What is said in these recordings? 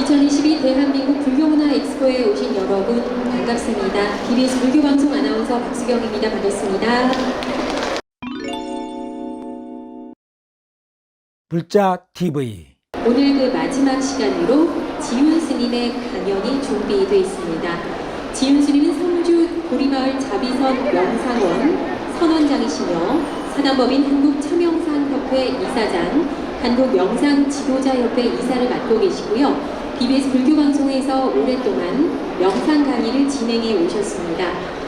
2022 대한민국 불교문화 엑스포에 오신 여러분 반갑습니다. KBS 불교방송 아나운서 박수경입니다. 반갑습니다. 불자 TV 오늘 그 마지막 시간으로 지훈 스님의 강연이 준비되어 있습니다. 지훈 스님은 성주 보리마을 자비선 명상원 선원장이시며 사단법인 한국참영상협회 이사장, 한국명상지도자협회 이사를 맡고 계시고요. KBS 불교방송에서 오랫동안 명상 강의를 진행해 오셨습니다.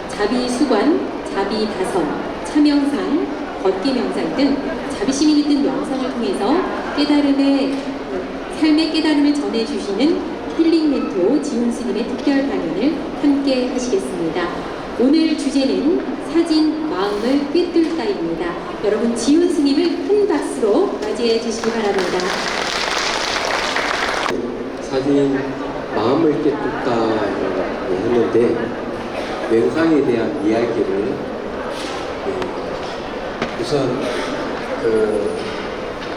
자비수관, 자비다선, 참영상, 걷기명상 등 자비심이 깃든 명상을 통해서 삶의 깨달음을 전해주시는 힐링 멘토 지훈 스님의 특별 강연을 함께 하시겠습니다. 오늘 주제는 사진 마음을 꿰뚫다입니다. 여러분 지훈 스님을 큰 박수로 맞이해 주시기 바랍니다. 사진 마음을 꿰뚫다라고 했는데 명상에 대한 이야기를 우선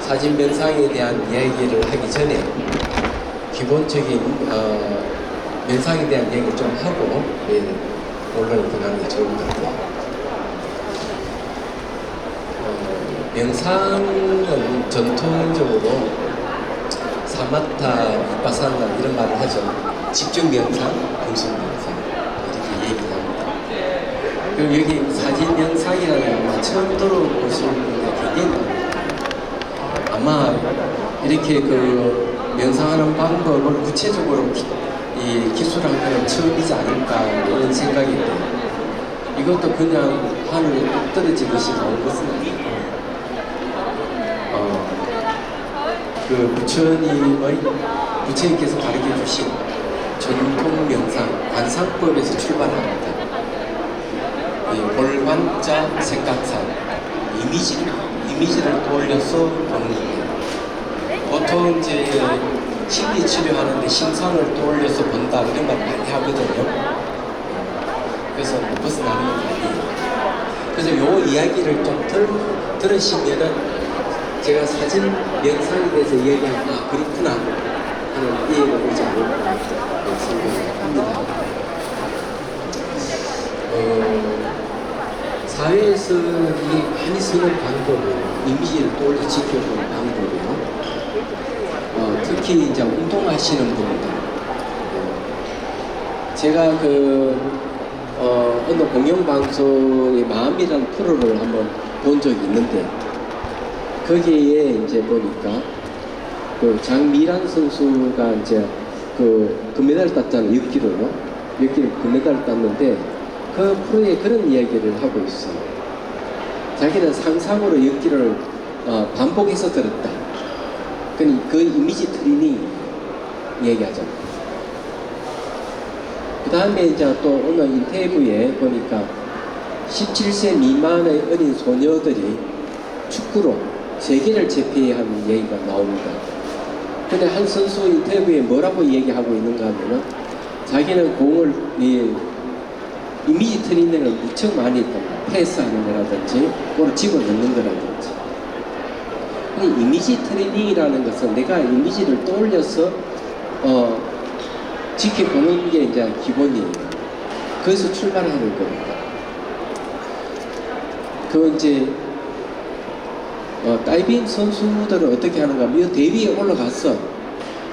사진 명상에 대한 이야기를 하기 전에 기본적인 명상에 대한 이야기를 좀 하고 본론을 들어가는 게 좋을 것 같아요. 명상은 전통적으로 사마타, 비파사나 이런 말을 하죠. 집중 명상, 분석 명상 이렇게 얘기를 합니다. 그럼 여기 사진 명상이라는 말 처음 들어보신 분들 굉장히 많아요. 아마 이렇게 명상하는 방법을 구체적으로 기술한 건 처음이지 않을까 이런 생각인데 이것도 그냥 하늘에 뚝 떨어지듯이 나온 것은 아니고 부처님께서 가르쳐 주신 전통 명상, 관상법에서 출발합니다. 볼관자 생각상, 이미지를 돌려서 보는 거예요. 보통 이제 심리 치료하는데 심상을 돌려서 본다 이런 말 많이 하거든요. 그래서 벗어나는 건 아니에요. 그래서 요 이야기를 좀 들으시면은 제가 사진 명상에 대해서 이야기하면 그렇구나 하는 이해가 오지 않을까 생각합니다. 사회에서 많이 쓰는 방법은 이미지를 떠올려 지켜보는 방법이요. 특히 이제 운동하시는 분들, 제가 어느 공영방송의 마음이라는 프로를 한번 본 적이 있는데 거기에 이제 보니까 장미란 선수가 이제 금메달을 땄잖아요. 6kg로 금메달을 땄는데 그 프로에 그런 이야기를 하고 있어요. 자기는 상상으로 6kg를 반복해서 들었다. 그 이미지 트레이닝 얘기하잖아요. 그 다음에 이제 또 오늘 인터뷰에 보니까 17세 미만의 어린 소녀들이 축구로 세계를 제패한 얘기가 나옵니다. 근데 한 선수 인터뷰에 뭐라고 얘기하고 있는가 하면은 자기는 공을 이미지 트레이닝을 무척 많이 했다. 패스하는 거라든지 골을 집어넣는 거라든지. 근데 이미지 트레이닝이라는 것은 내가 이미지를 떠올려서 지켜보는 게 이제 기본이에요. 거기서 출발하는 겁니다. 이제 다이빙 선수들은 어떻게 하는가 하면 이 대위에 올라가서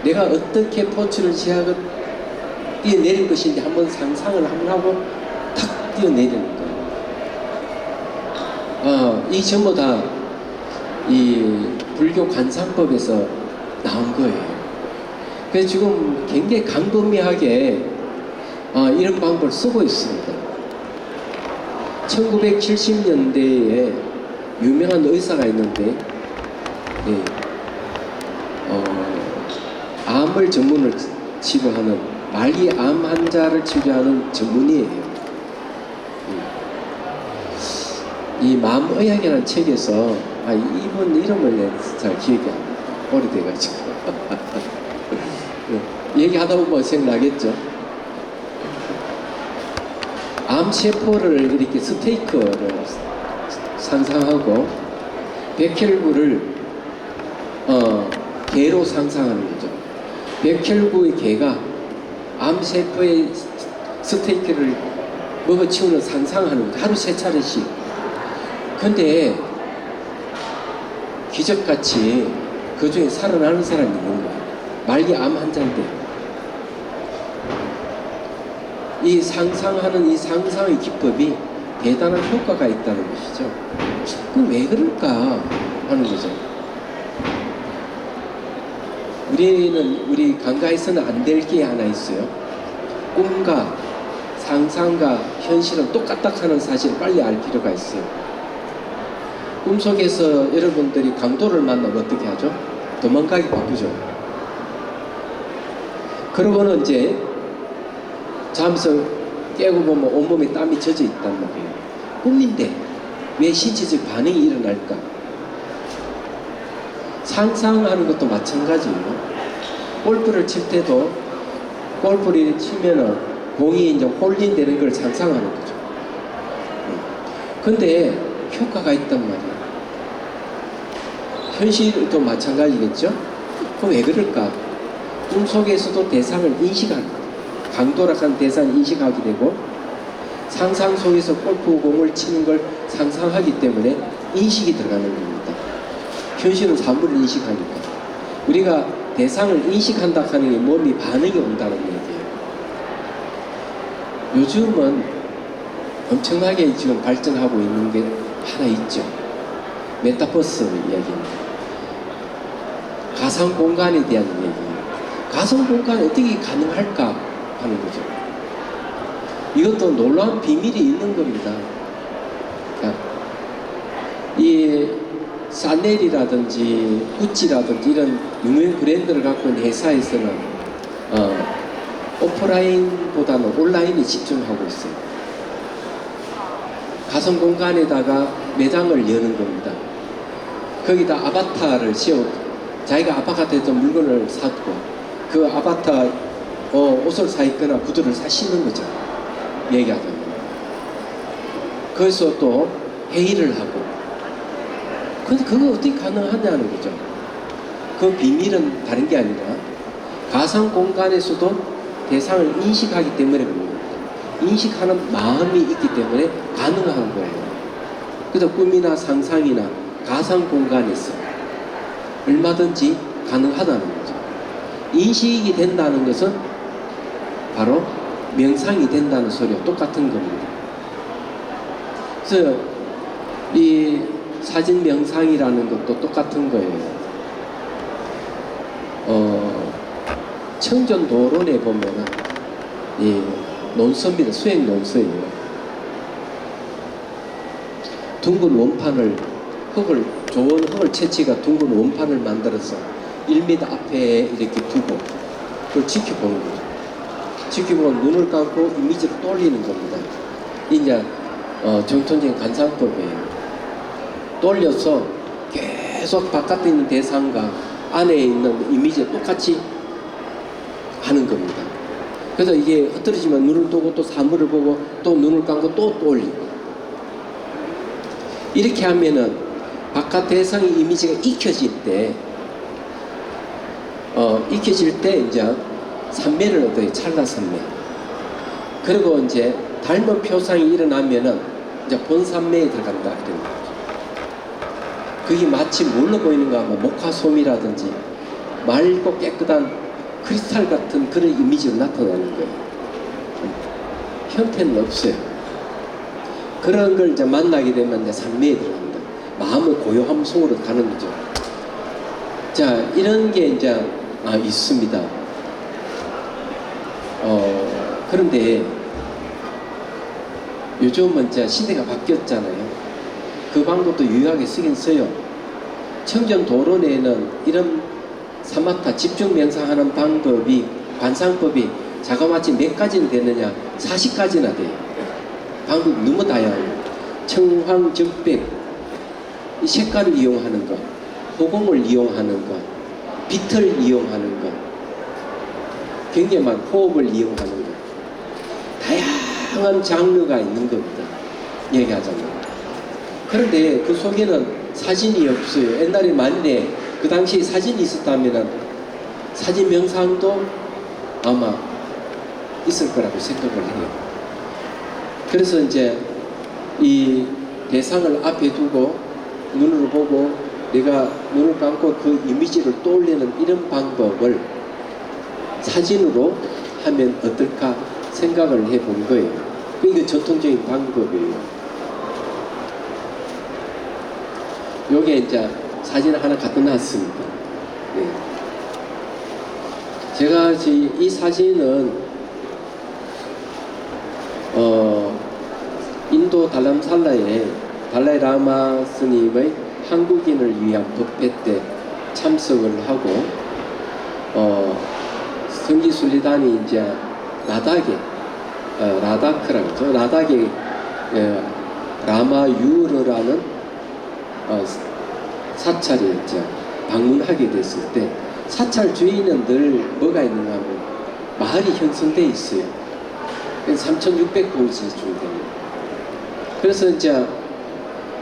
내가 어떻게 포츠를 취하고 뛰어내릴 것인지 한번 상상을 한번 하고 탁 뛰어내리는 거예요. 이 전부 다 이 불교 관상법에서 나온 거예요. 그래서 지금 굉장히 광범위하게 이런 방법을 쓰고 있습니다. 1970년대에 유명한 의사가 있는데 암을 전문을 치료하는 말기 암 환자를 치료하는 전문의예요. 이 마음의학이라는 책에서 이분 이름을 잘 기억이 안 나요. 오래돼가지고 얘기하다 보면 생각나겠죠. 암세포를 이렇게 스테이크를 상상하고 백혈구를 개로 상상하는 거죠. 백혈구의 개가 암세포의 스테이크를 먹어치우는 상상하는 거죠. 하루 3차례씩. 근데 기적같이 그 중에 살아나는 사람이 있는 거야. 말기 암 환자인데 이 상상하는 이 상상의 기법이 대단한 효과가 있다는 것이죠. 그럼 왜 그럴까 하는 거죠. 우리 간가에서는 안 될 게 하나 있어요. 꿈과 상상과 현실은 똑같다 하는 사실을 빨리 알 필요가 있어요. 꿈속에서 여러분들이 강도를 만나면 어떻게 하죠? 도망가기 바쁘죠. 그러고는 이제 잠에서 깨고 보면 온몸에 땀이 젖어 있단 말이에요. 꿈인데 왜 신체적 반응이 일어날까? 상상하는 것도 마찬가지예요. 골프를 칠 때도 골프를 치면은 공이 이제 홀린되는 걸 상상하는 거죠. 근데 효과가 있단 말이에요. 현실도 마찬가지겠죠? 그럼 왜 그럴까? 꿈속에서도 대상을 인식하는 거예요. 강도락한 대상을 인식하게 되고 상상 속에서 골프공을 치는 걸 상상하기 때문에 인식이 들어가는 겁니다. 현실은 사물을 인식하니까. 우리가 대상을 인식한다 하는 게 몸이 반응이 온다는 얘기예요. 요즘은 엄청나게 지금 발전하고 있는 게 하나 있죠. 메타버스 이야기입니다. 가상 공간에 대한 얘기예요. 가상 공간이 어떻게 가능할까 하는 거죠. 이것도 놀라운 비밀이 있는 겁니다. 이 사넬이라든지 구찌라든지 이런 유명 브랜드를 갖고 있는 회사에서는 오프라인보다는 온라인에 집중하고 있어요. 가상 공간에다가 매장을 여는 겁니다. 거기다 아바타를 씌워 자기가 아바타에서 물건을 사고 그 아바타 옷을 사 입거나 구두를 사시는 거죠. 얘기하자면. 거기서 또 회의를 하고. 근데 그거 어떻게 가능하냐는 거죠. 그 비밀은 다른 게 아니라 가상 공간에서도 대상을 인식하기 때문에 그런 겁니다. 인식하는 마음이 있기 때문에 가능한 거예요. 그래서 꿈이나 상상이나 가상 공간에서 얼마든지 가능하다는 거죠. 인식이 된다는 것은 바로 명상이 된다는 소리와 똑같은 겁니다. 그래서 이 사진 명상이라는 것도 똑같은 거예요. 청전도론에 보면은 이 논서입니다. 수행 논서예요. 둥근 원판을 좋은 흙을 채취가 둥근 원판을 만들어서 1m 앞에 이렇게 두고 그걸 지켜보는 거죠. 지켜보고 눈을 감고 이미지를 돌리는 겁니다. 이제 정통적인 관상법이에요. 돌려서 계속 바깥에 있는 대상과 안에 있는 이미지를 똑같이 하는 겁니다. 그래서 이게 흐트러지면 눈을 뜨고 또 사물을 보고 또 눈을 감고 또 올리고 이렇게 하면은 바깥 대상의 이미지가 익혀질 때 이제 산매를 얻어요. 찰나산매. 그리고 이제 닮은 표상이 일어나면은 이제 본산매에 들어간다 그런 거죠. 그게 마치 뭘로 보이는가 하면 목화솜이라든지 맑고 깨끗한 크리스탈 같은 그런 이미지로 나타나는 거예요. 형태는 없어요. 그런 걸 이제 만나게 되면 이제 산매에 들어갑니다. 마음의 고요함 속으로 가는 거죠. 자, 이런 게 이제 있습니다. 그런데 요즘은 이제 시대가 바뀌었잖아요. 그 방법도 유효하게 쓰긴 써요. 청전도론에는 이런 사마타 집중 명상하는 방법이 관상법이 자그마치 몇 가지나 되느냐 40가지나 돼요. 방법이 너무 다양해요. 청황적백 이 색깔을 이용하는 것, 호공을 이용하는 것, 빛을 이용하는 것, 굉장히 많은 호흡을 이용하는 것, 다양한 장르가 있는 겁니다. 얘기하자면. 그런데 그 속에는 사진이 없어요. 옛날에 만일에 그 당시에 사진이 있었다면 사진 명상도 아마 있을 거라고 생각을 해요. 그래서 이제 이 대상을 앞에 두고 눈을 보고 내가 눈을 감고 그 이미지를 떠올리는 이런 방법을 사진으로 하면 어떨까 생각을 해본 거예요. 이게 전통적인 방법이에요. 요게 이제 사진을 하나 갖다 놨습니다. 네. 제가 이 사진은 인도 달람살라에 달라이 라마 스님의 한국인을 위한 법회 때 참석을 하고 성지순리단이 이제 라닥에 라다크라고 하죠. 라닥에 라마유르라는 사찰에 이제 방문하게 됐을 때 사찰 주위는 늘 뭐가 있는가 하면 마을이 형성되어 있어요. 3,600호지 정도 됩니다. 그래서 이제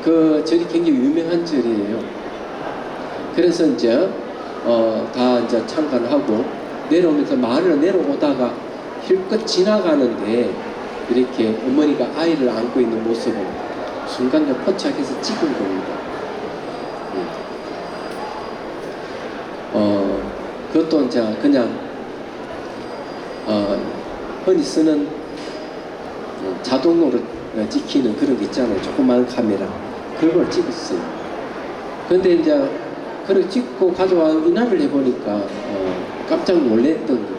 그 절이 굉장히 유명한 절이에요. 그래서 이제 다 이제 참관하고 내려오면서 마을을 내려오다가 힐끗 지나가는데 이렇게 어머니가 아이를 안고 있는 모습을 순간 포착해서 찍은 겁니다. 그것도 이제 그냥 흔히 쓰는 자동으로 찍히는 그런 게 있잖아요. 조그마한 카메라. 그걸 찍었어요. 그런데 이제 그걸 찍고 가져와 인화를 해보니까 깜짝 놀랐던 겁니다.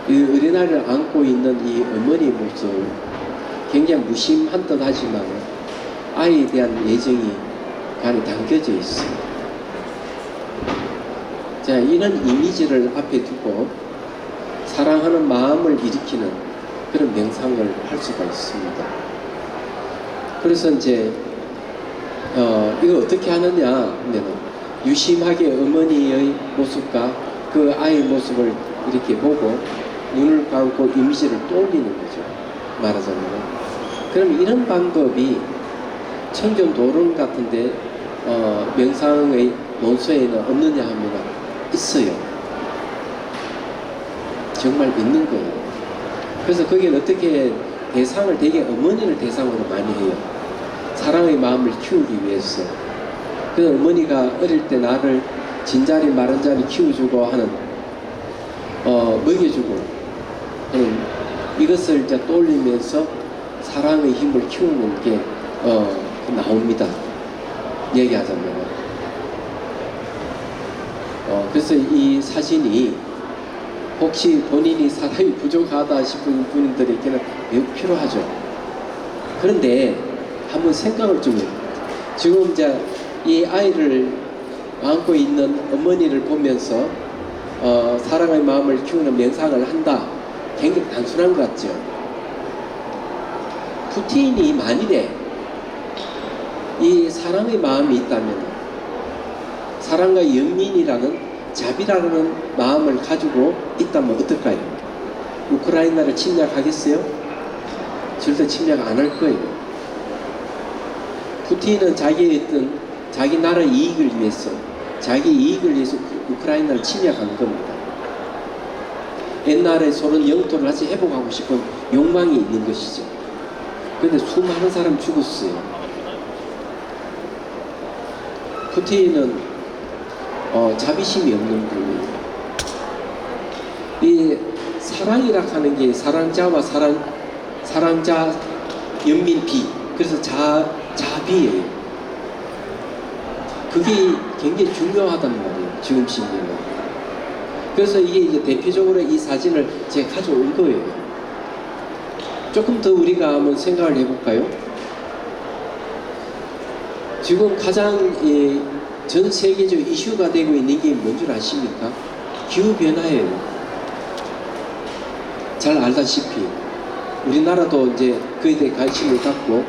이 어린아이를 안고 있는 이 어머니 모습 굉장히 무심한 듯 하지만 아이에 대한 애정이 간에 담겨져 있어요. 자, 이런 이미지를 앞에 두고 사랑하는 마음을 일으키는 그런 명상을 할 수가 있습니다. 그래서 이제 이거 어떻게 하느냐 하면 유심하게 어머니의 모습과 그 아이의 모습을 이렇게 보고 눈을 감고 이미지를 떠올리는 거죠. 말하자면. 그럼 이런 방법이 청전 도론 같은데 명상의 논서에는 없느냐 하면 있어요. 정말 있는 거예요. 그래서 거기는 어떻게 대상을 되게 어머니를 대상으로 많이 해요. 사랑의 마음을 키우기 위해서. 그래서 어머니가 어릴 때 나를 진자리 마른자리 키워주고 하는 먹여주고 하는 이것을 이제 떠올리면서 사랑의 힘을 키우는 게 나옵니다. 얘기하자면. 그래서 이 사진이 혹시 본인이 사랑이 부족하다 싶은 분들에게는 매우 필요하죠. 그런데 한번 생각을 좀 해요. 지금 이제 이 아이를 안고 있는 어머니를 보면서 사랑의 마음을 키우는 명상을 한다. 굉장히 단순한 것 같죠. 푸틴이 만일에 이 사랑의 마음이 있다면 사랑과 연민이라는 자비라는 마음을 가지고 있다면 어떨까요? 우크라이나를 침략하겠어요? 절대 침략 안 할 거예요. 푸틴은 자기의 어떤 자기 나라 이익을 위해서 자기 이익을 위해서 우크라이나를 침략한 겁니다. 옛날에 소련 영토를 다시 회복하고 싶은 욕망이 있는 것이죠. 그런데 수많은 사람 죽었어요. 푸틴은 자비심이 없는 분이에요. 이 사랑이라 하는 게 사랑자와 사랑자 연민비, 그래서 자비예요. 그게 굉장히 중요하단 말이에요. 지금 시기에는. 그래서 이게 이제 대표적으로 이 사진을 제가 가져온 거예요. 조금 더 우리가 한번 생각을 해볼까요? 지금 가장 전 세계적 이슈가 되고 있는 게 뭔 줄 아십니까? 기후변화예요. 잘 알다시피 우리나라도 이제 그에 대해 관심을 갖고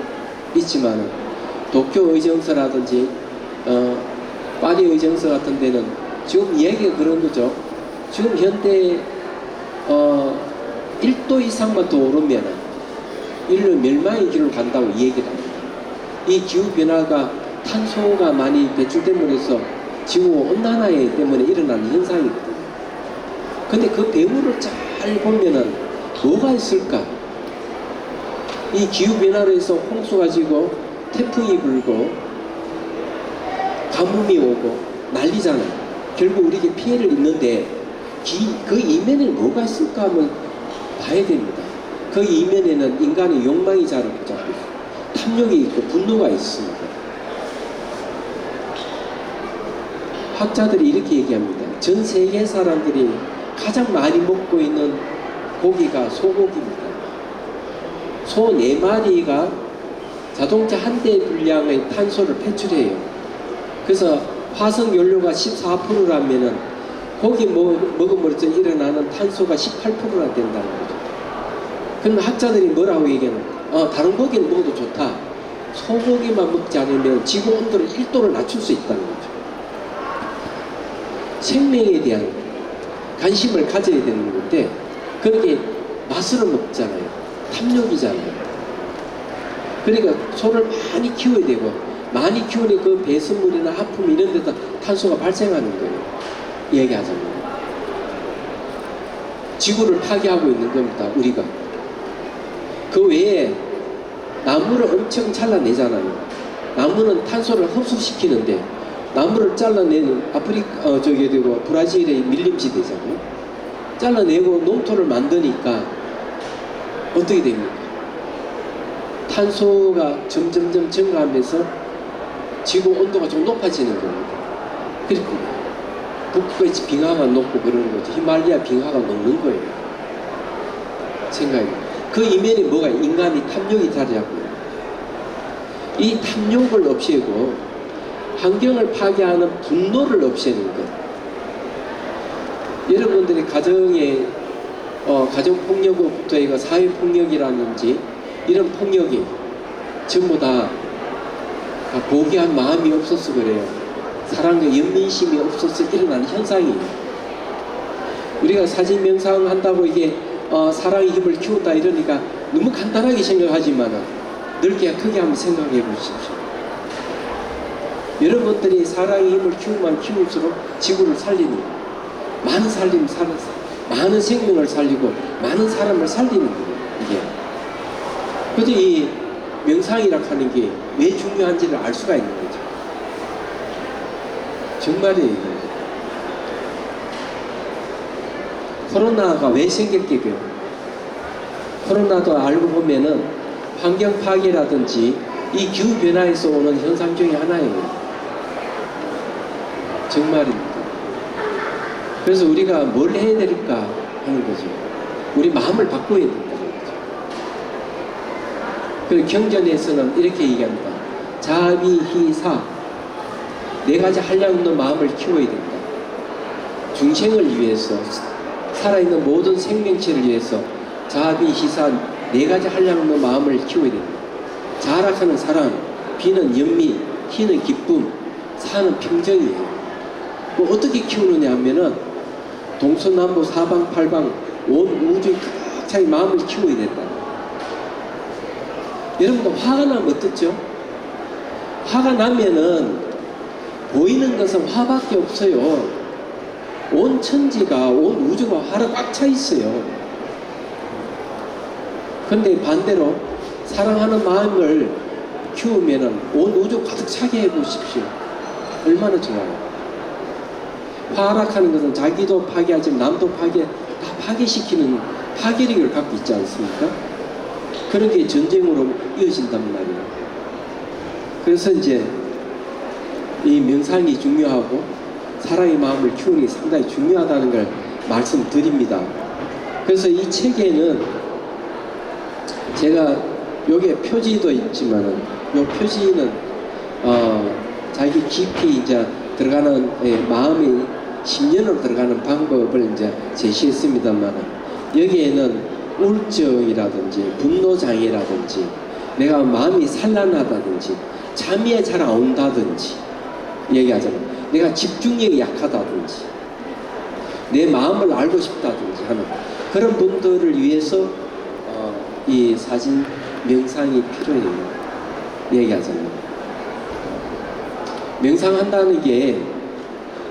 있지만 도쿄 의정서라든지 파리 의정서 같은 데는 지금 이야기가 그런 거죠. 지금 현대 1도 이상만 더 오르면 인류 멸망의 길을 간다고 얘기를 합니다. 이 기후변화가 탄소가 많이 배출됨으로 해서 지구 온난화에 때문에 일어나는 현상이거든요. 근데 그 배후를 잘 보면은 뭐가 있을까? 이 기후변화로 해서 홍수가 지고 태풍이 불고 가뭄이 오고 난리잖아요. 결국 우리에게 피해를 입는데 그 이면에 뭐가 있을까 하면 봐야 됩니다. 그 이면에는 인간의 욕망이 자리 잡고 탐욕이 있고 분노가 있습니다. 학자들이 이렇게 얘기합니다. 전 세계 사람들이 가장 많이 먹고 있는 고기가 소고기입니다. 소 4마리가 자동차 한 대 분량의 탄소를 배출해요. 그래서 화석 연료가 14%라면은 고기 먹음으로써 일어나는 탄소가 18%나 된다는 거죠. 그럼 학자들이 뭐라고 얘기하는 다른 고기는 먹어도 좋다. 소고기만 먹지 않으면 지구 온도를 1도를 낮출 수 있다는 거죠. 생명에 대한 관심을 가져야 되는 건데 그렇게 맛으로 먹잖아요. 탐욕이잖아요. 그러니까 소를 많이 키워야 되고 많이 키우니 그 배설물이나 하품 이런 데다 탄소가 발생하는 거예요. 얘기하자면 지구를 파괴하고 있는 겁니다. 우리가 그 외에 나무를 엄청 잘라내잖아요. 나무는 탄소를 흡수시키는데 나무를 잘라내는 저기 되고 브라질의 밀림지대잖아요. 잘라내고 농토를 만드니까 어떻게 됩니까? 탄소가 점점점 증가하면서 지구 온도가 좀 높아지는 겁니다. 그리고 북극의 빙하가 높고 그러는 거죠. 히말라야 빙하가 녹는 거예요. 생각이. 그 이면에 뭐가 인간이 탐욕이 자리 잡고요. 이 탐욕을 없애고 환경을 파괴하는 분노를 없애는 것. 여러분들이 가정에 가정폭력부터 해서 사회폭력이라든지 이런 폭력이 전부 다 고귀한 마음이 없어서 그래요. 사랑과 연민심이 없어서 일어나는 현상이에요. 우리가 사진 명상한다고 이게 사랑의 힘을 키운다 이러니까 너무 간단하게 생각하지만 넓게 크게 한번 생각해 보십시오. 여러분들이 사랑의 힘을 키우면 키울수록 지구를 살리는 많은 많은 생명을 살리고 많은 사람을 살리는 거예요. 이게. 그래서 이 명상이라 하는 게 왜 중요한지를 알 수가 있는 거죠. 정말이에요. 코로나가 왜 생겼겠고요? 코로나도 알고 보면은 환경 파괴라든지 이 기후 변화에서 오는 현상 중에 하나예요. 정말입니다. 그래서 우리가 뭘 해야 될까 하는 거죠. 우리 마음을 바꿔야 된다는 거죠. 그리고 경전에서는 이렇게 얘기합니다. 자비희사 4가지 한량없는 마음을 키워야 된다. 중생을 위해서 살아있는 모든 생명체를 위해서 자비희사 4가지 한량없는 마음을 키워야 된다. 자락하는 사랑, 비는 연민, 희는 기쁨, 사는 평정이에요. 뭐 어떻게 키우느냐 하면은 동서남북 사방팔방 온 우주에 가득 차게 마음을 키워야 된다. 여러분도 화가 나면 어떻죠? 화가 나면은 보이는 것은 화밖에 없어요. 온 천지가 온 우주가 화로 꽉 차 있어요. 근데 반대로 사랑하는 마음을 키우면은 온 우주 가득 차게 해보십시오. 얼마나 좋아요. 화락하는 것은 자기도 파괴하지만 남도 다 파괴시키는 파괴력을 갖고 있지 않습니까? 그런 게 전쟁으로 이어진단 말이에요. 그래서 이제 이 명상이 중요하고 사랑의 마음을 키우는 게 상당히 중요하다는 걸 말씀드립니다. 그래서 이 책에는 제가 여기에 표지도 있지만은 이 표지는 자기 깊이 이제 들어가는 마음이 심연으로 들어가는 방법을 이제 제시했습니다만은 여기에는 우울증이라든지 분노장애라든지 내가 마음이 산란하다든지 잠이 잘 안 온다든지 얘기하잖아요. 내가 집중력이 약하다든지 내 마음을 알고 싶다든지 하는 그런 분들을 위해서 이 사진 명상이 필요해요. 얘기하잖아요. 명상한다는 게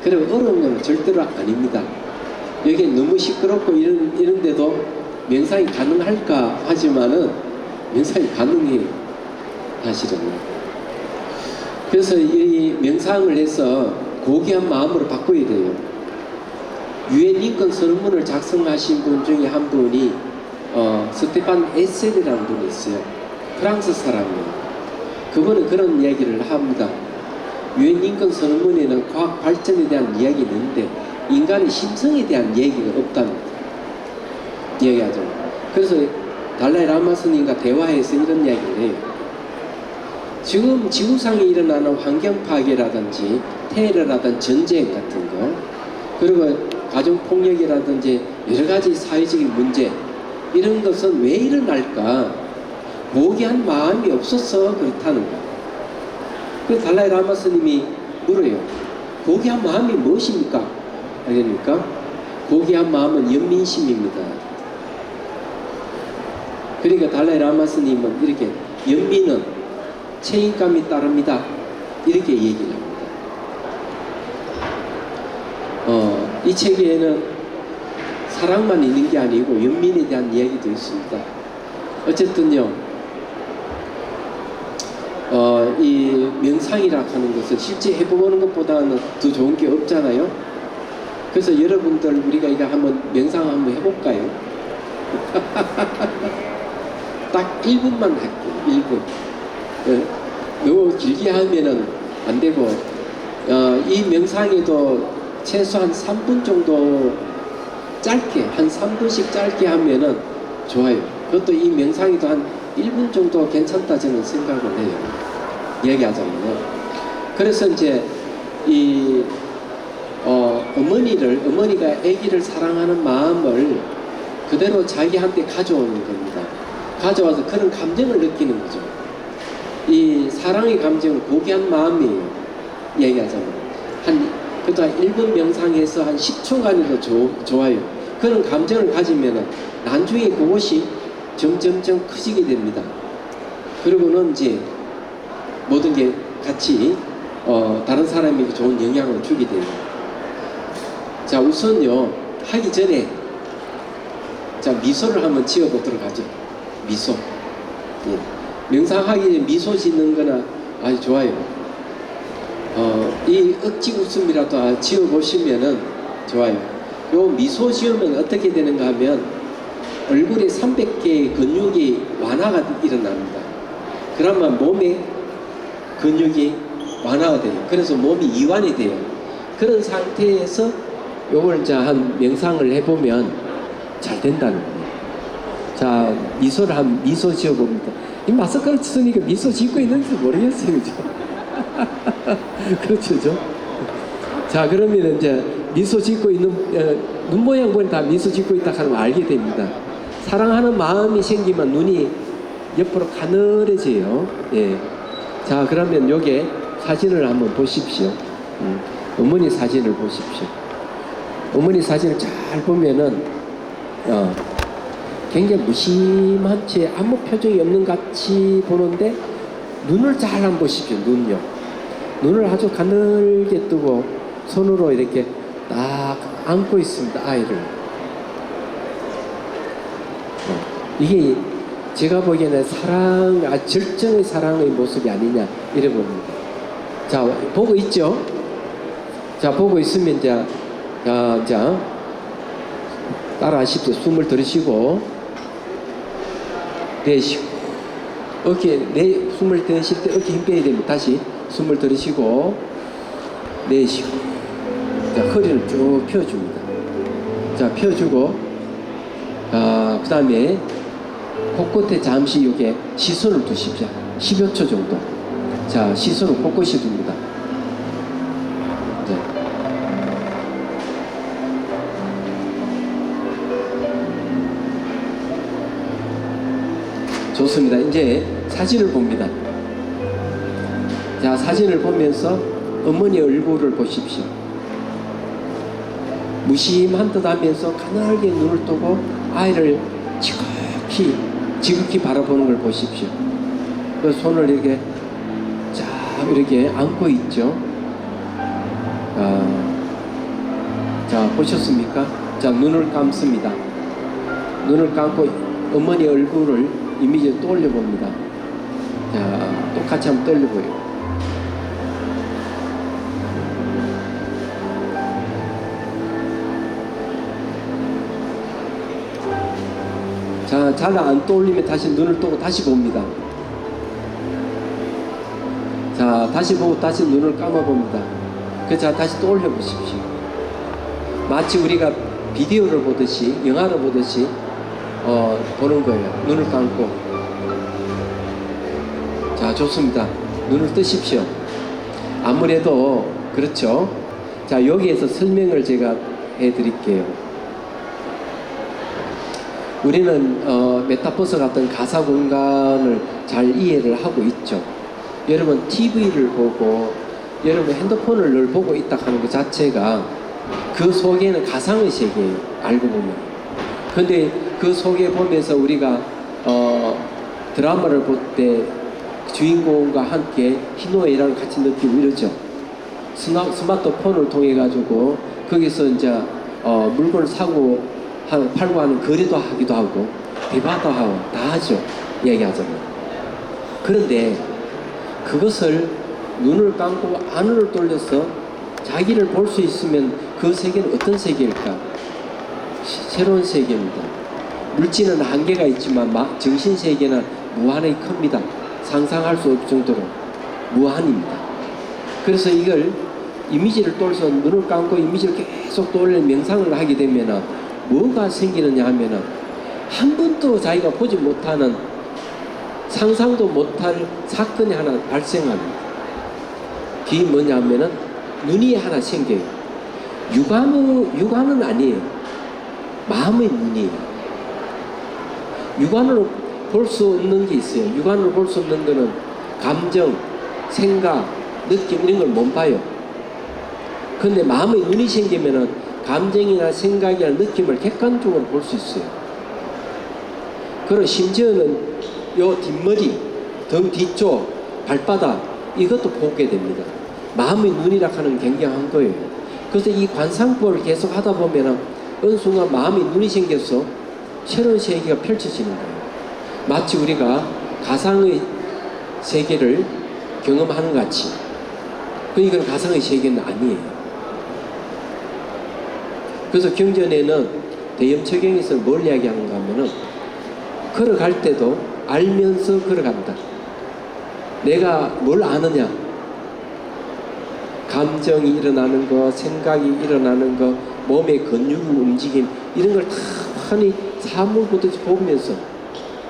그리고 어려운 건 절대로 아닙니다. 여기 너무 시끄럽고 이런데도 명상이 가능할까 하지만은 명상이 가능해요. 사실은. 그래서 이 명상을 해서 고귀한 마음으로 바꿔야 돼요. 유엔 인권 선언문을 작성하신 분 중에 한 분이 스테판 에셀이라는 분이 있어요. 프랑스 사람이에요. 그분은 그런 이야기를 합니다. 유엔 인권 선언문에는 과학 발전에 대한 이야기는 있는데 인간의 심성에 대한 얘기가 없다는 이야기하죠. 그래서 달라이 라마 스님과 대화해서 이런 이야기를 해요. 지금 지구상에 일어나는 환경 파괴라든지 테러라든지 전쟁 같은 거, 그리고 가정폭력이라든지 여러 가지 사회적인 문제, 이런 것은 왜 일어날까? 고귀한 마음이 없어서 그렇다는 거예요. 그래서 달라이 라마 스님이 물어요. 고귀한 마음이 무엇입니까? 알겠습니까? 고귀한 마음은 연민심입니다. 그러니까 달라이 라마 스님은 이렇게 연민은 책임감이 따릅니다. 이렇게 얘기를 합니다. 이 책에는 사랑만 있는 게 아니고 연민에 대한 이야기도 있습니다. 어쨌든요, 이 명상이라 하는 것은 실제 해보는 것보다는 더 좋은 게 없잖아요. 그래서 여러분들 우리가 이거 한번 명상 한번 해볼까요? 딱 1분만 할게요. 1분. 너무 길게 하면은 안 되고, 이 명상에도 최소한 3분 정도 짧게, 한 3분씩 짧게 하면은 좋아요. 그것도 이 명상에도 한 1분 정도 괜찮다 저는 생각을 해요. 얘기하자면요. 그래서 이제 이 어머니가 아기를 사랑하는 마음을 그대로 자기한테 가져오는 겁니다. 가져와서 그런 감정을 느끼는 거죠. 이 사랑의 감정은 고귀한 마음이에요. 얘기하자면 그래도 한 1분 명상해서 한 10초간이도 좋아요. 그런 감정을 가지면은 나중에 그것이 점점점 커지게 됩니다. 그리고는 이제 모든 게 같이 다른 사람에게 좋은 영향을 주게 돼요. 자, 우선요, 하기 전에 자, 미소를 한번 지어보도록 하죠. 미소. 예. 명상하기 전에 미소 짓는 거나 아주 좋아요. 이 억지 웃음이라도 지어보시면은 좋아요. 요 미소 지으면 어떻게 되는가 하면 얼굴에 300개의 근육이 완화가 일어납니다. 그러면 몸의 근육이 완화가 돼요. 그래서 몸이 이완이 돼요. 그런 상태에서 요걸 이제 한 명상을 해보면 잘 된다는 거예요. 자, 미소 지어봅니다. 이 마스크를 쓰니까 미소 짓고 있는지 모르겠어요. 그죠? 그렇죠. 그죠? 자, 그러면 이제 미소 짓고 있는, 눈 모양 보니 다 미소 짓고 있다 하는 걸 알게 됩니다. 사랑하는 마음이 생기면 눈이 옆으로 가늘어져요. 예. 자, 그러면 요게 사진을 한번 보십시오. 어머니 사진을 보십시오. 어머니 사진을 잘 보면은, 굉장히 무심한 채 아무 표정이 없는 것 같이 보는데, 눈을 잘 한번 보십시오. 눈요. 눈을 아주 가늘게 뜨고 손으로 이렇게 딱 안고 있습니다. 아이를. 이게 제가 보기에는 절정의 사랑의 모습이 아니냐 이래 봅니다. 자, 보고 있죠? 자, 보고 있으면 이제 자 따라 하십시오. 숨을 들이쉬고 내쉬고 숨을 들이쉴 때 어깨 힘 빼야 됩니다. 다시 숨을 들이쉬고 내쉬고, 자, 허리를 쭉 펴줍니다. 자, 펴주고, 그 다음에 코끝에 잠시 이렇게 시선을 두십시오. 10여 초 정도. 자, 시선을 코끝에 둡니다. 네. 좋습니다. 이제 사진을 봅니다. 자, 사진을 보면서 어머니 얼굴을 보십시오. 무심한 듯 하면서 가늘게 눈을 뜨고 아이를 지극히 바라보는 걸 보십시오. 그 손을 이렇게 안고 있죠. 자, 보셨습니까? 자, 눈을 감습니다. 눈을 감고 어머니 얼굴을 이미지에 또 올려봅니다. 자, 똑같이 한번 떨려보여요. 자, 잘 안 떠올리면 다시 눈을 뜨고 다시 봅니다. 자, 다시 보고 다시 눈을 감아봅니다. 자, 다시 떠올려 보십시오. 마치 우리가 비디오를 보듯이, 영화를 보듯이 보는 거예요. 눈을 감고. 자, 좋습니다. 눈을 뜨십시오. 아무래도 그렇죠. 자, 여기에서 설명을 제가 해드릴게요. 우리는 메타버스 같은 가사 공간을 잘 이해를 하고 있죠. 여러분 TV를 보고 여러분 핸드폰을 늘 보고 있다 하는 것 자체가 그 속에는 가상의 세계예요. 알고 보면. 근데 그 속에 보면서 우리가 드라마를 볼 때 주인공과 함께 희노애락을 같이 느끼고 이러죠. 스마트폰을 통해 가지고 거기서 이제 물건을 사고 팔고 하는 거래도 하기도 하고 대화도 하고 다 하죠. 얘기하자면. 그런데 그것을 눈을 감고 안을 돌려서 자기를 볼 수 있으면 그 세계는 어떤 세계일까? 새로운 세계입니다. 물질은 한계가 있지만 정신 세계는 무한히 큽니다. 상상할 수 없을 정도로 무한입니다. 그래서 이걸 이미지를 떠올려서 눈을 감고 이미지를 계속 떠올려 명상을 하게 되면은 뭐가 생기느냐 하면은 한 번도 자기가 보지 못하는 상상도 못할 사건이 하나 발생합니다. 그게 뭐냐 하면은 눈이 하나 생겨요. 육안은 아니에요. 마음의 눈이에요. 육안으로 볼 수 없는 게 있어요. 육안으로 볼 수 없는 거는 감정, 생각, 느낌 이런 걸 못 봐요. 그런데 마음의 눈이 생기면은 감정이나 생각이나 느낌을 객관적으로 볼 수 있어요. 그리고 심지어는 요 뒷머리, 등 뒤쪽, 발바닥 이것도 보게 됩니다. 마음의 눈이라 하는 굉장한 거예요. 그래서 이 관상법을 계속 하다 보면은 어느 순간 마음의 눈이 생겨서 새로운 세계가 펼쳐지는 거예요. 마치 우리가 가상의 세계를 경험하는 것 같이. 그러니까 가상의 세계는 아니에요. 그래서 경전에는 대염처경에서 뭘 이야기하는가 하면은 걸어갈 때도 알면서 걸어간다. 내가 뭘 아느냐? 감정이 일어나는 거, 생각이 일어나는 거, 몸의 근육 움직임 이런 걸 다 많이 사물 보듯이 보면서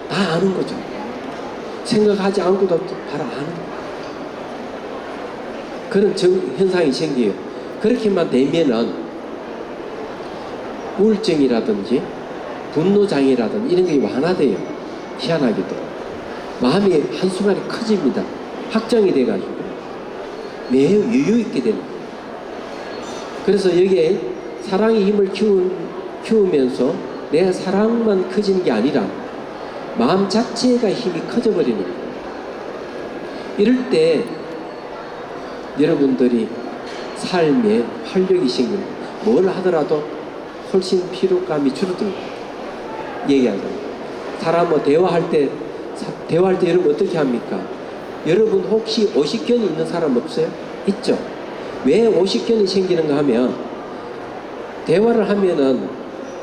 다 아는 거죠. 생각하지 않고도 바로 아는 거예요. 그런 현상이 생겨요. 그렇게만 되면은 우울증이라든지 분노장애라든지 이런 게 완화돼요. 희한하게도. 마음이 한순간에 커집니다. 확장이 돼가지고 매우 여유있게 되는 거예요. 그래서 여기에 사랑의 힘을 키우면서 내 사랑만 커지는 게 아니라 마음 자체가 힘이 커져버리는 거예요. 이럴 때 여러분들이 삶에 활력이 생기는 거예요. 뭘 하더라도 훨씬 피로감이 줄어들고 얘기하잖아요. 사람은 대화할 때 여러분 어떻게 합니까? 여러분 혹시 오십견이 있는 사람 없어요? 있죠. 왜 오십견이 생기는가 하면 대화를 하면은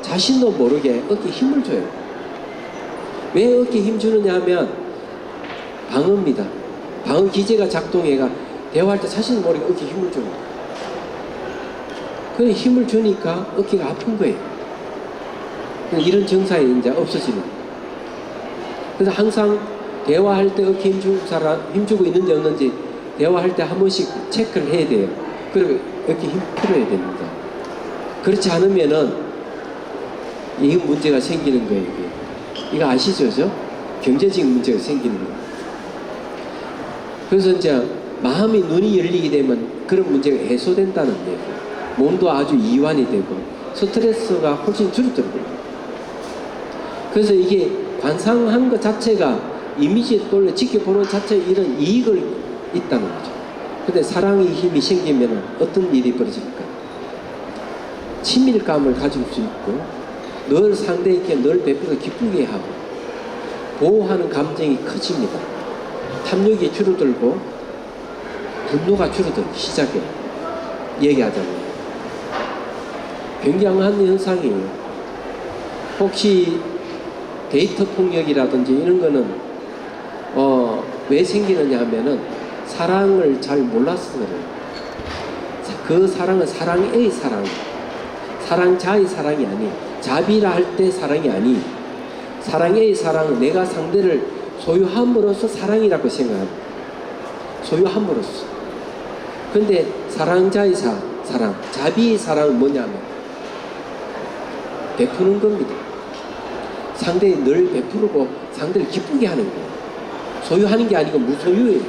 자신도 모르게 어깨에 힘을 줘요. 왜 어깨에 힘 주느냐 하면 방어입니다. 방어 기제가 작동해가 대화할 때 자신도 모르게 어깨에 힘을 줘요. 그래 힘을 주니까 어깨가 아픈 거예요. 이런 증상이 이제 없어지는 거예요. 그래서 항상 대화할 때 어깨 힘주고 있는지 없는지 대화할 때 한 번씩 체크를 해야 돼요. 그리고 어깨 힘 풀어야 됩니다. 그렇지 않으면은 이 문제가 생기는 거예요. 이거 아시죠? 경제적인 문제가 생기는 거예요. 그래서 이제 마음이 눈이 열리게 되면 그런 문제가 해소된다는 얘기예요. 몸도 아주 이완이 되고 스트레스가 훨씬 줄어들고요. 그래서 이게 관상한 것 자체가 이미지에 돌려 지켜보는 자체에 이런 이익을 있다는 거죠. 근데 사랑의 힘이 생기면 어떤 일이 벌어질까? 친밀감을 가질 수 있고 늘 상대에게 늘 베풀어 기쁘게 하고 보호하는 감정이 커집니다. 탐욕이 줄어들고 분노가 줄어들기 시작해요. 얘기하자면 굉장한 현상이에요. 혹시 데이터 폭력이라든지 이런 거는 왜 생기느냐 하면은 사랑을 잘 몰라서 그래요. 그 사랑은 사랑의 사랑, 사랑자의 사랑이 아니, 자비라 할 때 사랑이 아니, 사랑의 사랑은 내가 상대를 소유함으로써 사랑이라고 생각합니다. 소유함으로써. 근데 사랑자의 사랑, 자비의 사랑은 뭐냐면 베푸는 겁니다. 상대에 늘 베푸고 상대를 기쁘게 하는 거예요. 소유하는 게 아니고 무소유예요.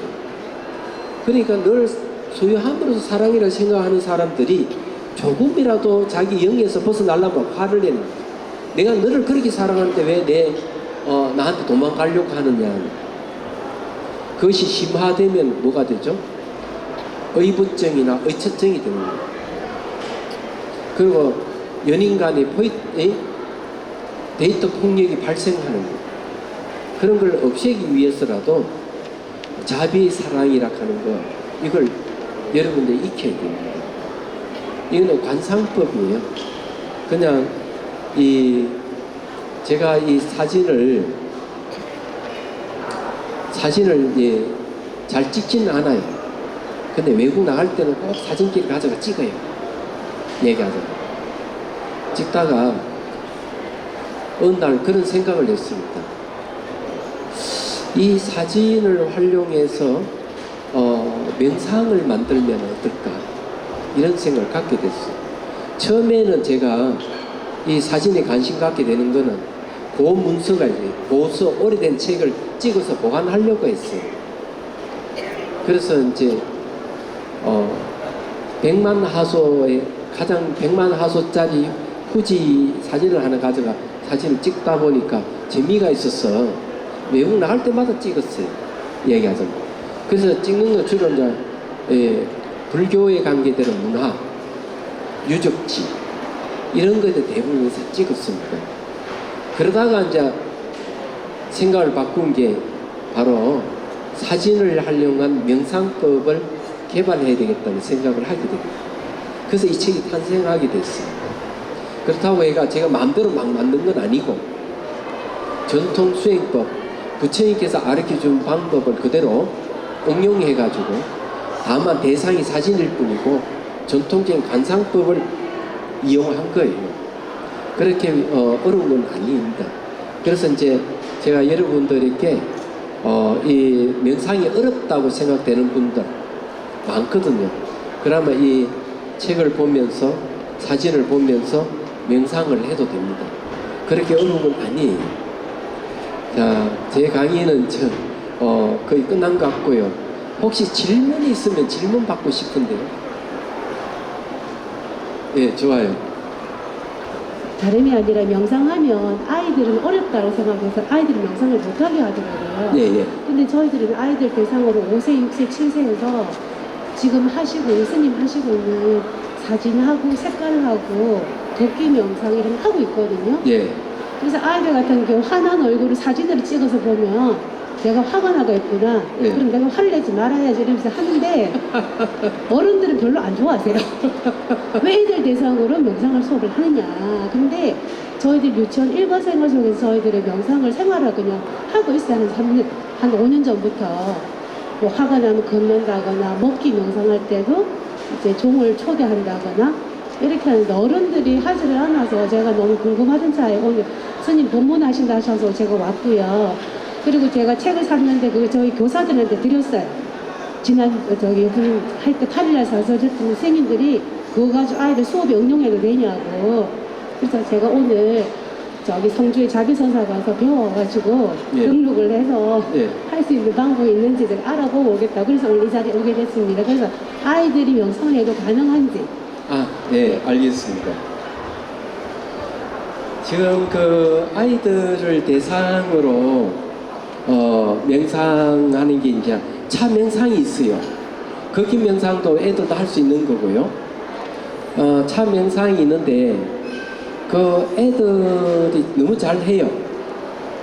그러니까 늘 소유함으로써 사랑이라고 생각하는 사람들이 조금이라도 자기 영에서 벗어나려면 화를 내는 거예요. 내가 너를 그렇게 사랑하는데 왜 나한테 도망가려고 하느냐. 그것이 심화되면 뭐가 되죠? 의부증이나 의처증이 되는 거예요. 그리고 연인 간의 데이터 폭력이 발생하는 거예요. 그런 걸 없애기 위해서라도 자비의 사랑이라 하는 거, 이걸 여러분들 익혀야 됩니다. 이거는 관상법이에요. 그냥 제가 이 사진을 잘 찍지는 않아요. 근데 외국 나갈 때는 꼭 사진기를 가져가 찍어요. 얘기하자면. 찍다가 어느 날 그런 생각을 했습니다. 이 사진을 활용해서 명상을 만들면 어떨까, 이런 생각을 갖게 됐어요. 처음에는 제가 이 사진에 관심 갖게 되는 거는 고문서가 있어요. 고서 오래된 책을 찍어서 보관하려고 했어요. 그래서 이제 100만 하소의 가장 100만 하소짜리 후지 사진을 하나 가져가 사진을 찍다 보니까 재미가 있어서 외국 나갈 때마다 찍었어요. 얘기하자면. 그래서 찍는 거 주로 이제 불교에 관계되는 문화, 유적지 이런 것에 대부분에서 찍었습니다. 그러다가 이제 생각을 바꾼 게 바로 사진을 활용한 명상법을 개발해야 되겠다는 생각을 하게 됩니다. 그래서 이 책이 탄생하게 됐어요. 그렇다고 해가 제가 마음대로 막 만든 건 아니고 전통 수행법, 부처님께서 가르쳐준 방법을 그대로 응용해가지고 다만 대상이 사진일 뿐이고 전통적인 관상법을 이용한 거예요. 그렇게 어려운 건 아닙니다. 그래서 이제 제가 여러분들에게 이 명상이 어렵다고 생각되는 분들 많거든요. 그러면 이 책을 보면서 사진을 보면서 명상을 해도 됩니다. 그렇게 어려운 건 아니에요. 자, 제 강의는 거의 끝난 것 같고요. 혹시 질문이 있으면 질문 받고 싶은데요. 예, 좋아요. 다름이 아니라 명상하면 아이들은 어렵다고 생각해서 아이들이 명상을 못하게 하더라고요. 예, 예. 근데 저희들은 아이들 대상으로 5세, 6세, 7세에서 지금 스님 하시고 있는 사진하고 색깔하고 도끼 명상 이런 거 하고 있거든요. 예. 그래서 아이들 같은 경우 화난 얼굴을 사진으로 찍어서 보면 내가 화가 나고 있구나. 네. 그럼 내가 화를 내지 말아야지 이러면서 하는데 어른들은 별로 안 좋아하세요. 왜 애들 대상으로 명상을 수업을 하느냐. 근데 저희들 유치원 일과생활 속에서 저희들의 명상을 생활을 그냥 하고 있어요. 한 5년 전부터 뭐 화가 나면 걷는다거나 먹기 명상할 때도 이제 종을 초대한다거나 이렇게 하는데 어른들이 하지를 않아서 제가 너무 궁금하던 차에 오늘 스님 법문하신다 하셔서 제가 왔고요. 그리고 제가 책을 샀는데 그거 저희 교사들한테 드렸어요. 지난 할 때 8일날 사서 줬더니 선생님들이 그거 가지고 아이들 수업에 응용해도 되냐고. 그래서 제가 오늘 저기 성주에 자비선사 가서 배워가지고 예. 등록을 해서 예. 할 수 있는 방법이 있는지 제가 알아보고 오겠다. 그래서 오늘 이 자리에 오게 됐습니다. 그래서 아이들이 명상해도 가능한지. 네, 알겠습니다. 지금 그 아이들을 대상으로 명상하는 게 이제 차 명상이 있어요. 거기 명상도 애들도 할 수 있는 거고요. 차 명상이 있는데 그 애들이 너무 잘 해요.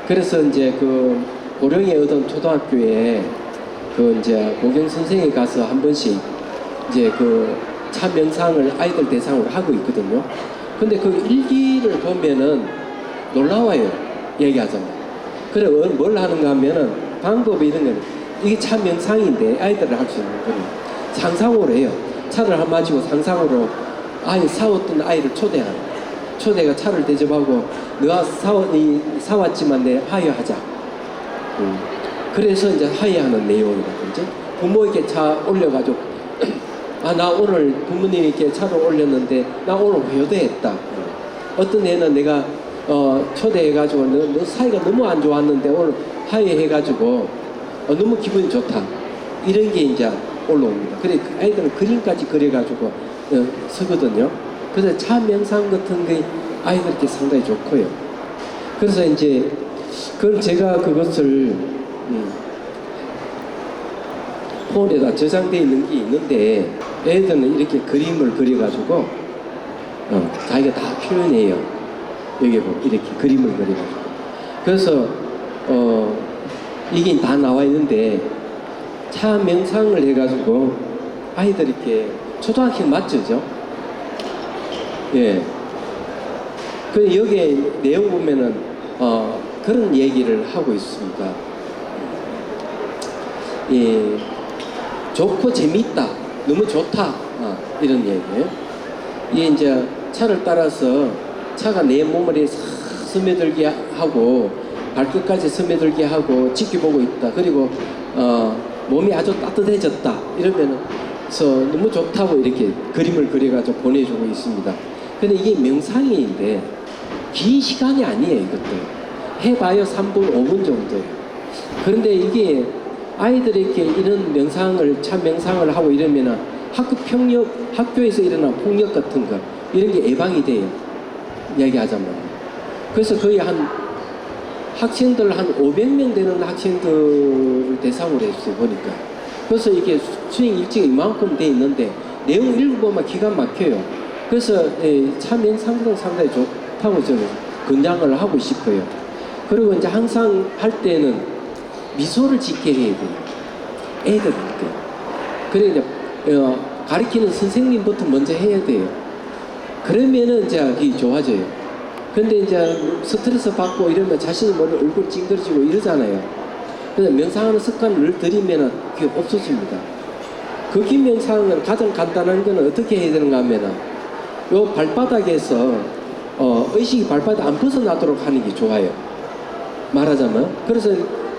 그래서 이제 그 고령의 어떤 초등학교에 그 이제 고경 선생이 가서 한 번씩 이제 그 차 명상을 아이들 대상으로 하고 있거든요. 근데 그 일기를 보면은 놀라워요. 얘기하자면. 그래 뭘 하는가 하면은 방법이 이런 거는 이게 차 명상인데 아이들을 할 수 있는 거는 상상으로 해요. 차를 한 마시고 상상으로 아이 사왔던 아이를 초대하는. 초대가 차를 대접하고 너가 사왔지만 내 화해하자. 그래서 이제 화해하는 내용이라든지 부모에게 차 올려가지고 나 오늘 부모님께 차를 올렸는데 나 오늘 회유대했다. 어떤 애는 내가 초대해가지고 너 사이가 너무 안 좋았는데 오늘 화해해가지고 너무 기분이 좋다. 이런 게 이제 올라옵니다. 그래 아이들은 그림까지 그려가지고 쓰거든요. 그래서 차 명상 같은 게 아이들께 상당히 좋고요. 그래서 이제 그걸 제가 그것을 폰에다 저장되어 있는 게 있는데 애들은 이렇게 그림을 그려가지고 자기가 다 표현해요. 여기 보면 이렇게 그림을 그려가지고. 그래서 이게 다 나와 있는데 차 명상을 해가지고 아이들 이렇게 초등학생 맞죠? 예. 그 여기에 내용 보면은 그런 얘기를 하고 있습니다. 예. 좋고 재밌다. 너무 좋다. 이런 얘기예요. 이게 이제 차를 따라서 차가 내 몸을 싹 스며들게 하고 발끝까지 스며들게 하고 지켜보고 있다. 그리고 몸이 아주 따뜻해졌다. 이러면서 너무 좋다고 이렇게 그림을 그려가지고 보내주고 있습니다. 근데 이게 명상인데 긴 시간이 아니에요. 이것도 해봐야 3분 5분 정도예요. 그런데 이게 아이들에게 이런 명상을 참 명상을 하고 이러면은 학교에서 일어난 폭력 같은 거 이런 게 예방이 돼요. 이야기하자면. 그래서 거의 학생들 한 500명 되는 학생들을 대상으로 했어요. 보니까. 그래서 이게 수행 일지가 이만큼 돼 있는데 내용 읽어보면 기가 막혀요. 그래서 참 명상도 상당히 좋다고 저는 권장을 하고 싶어요. 그리고 이제 항상 할 때는 미소를 짓게 해야 돼요. 애들한테. 그래 이제 가르치는 선생님부터 먼저 해야 돼요. 그러면은 이제 이게 좋아져요. 근데 이제 스트레스 받고 이러면 자신이 머리 얼굴 찡그러지고 이러잖아요. 그래서 명상하는 습관을 들이면은 그게 없어집니다. 그 명상은 가장 간단한 거는 어떻게 해야 되는가 하면은 요 발바닥에서 의식이 발바닥 안 벗어나도록 하는 게 좋아요. 말하자면. 그래서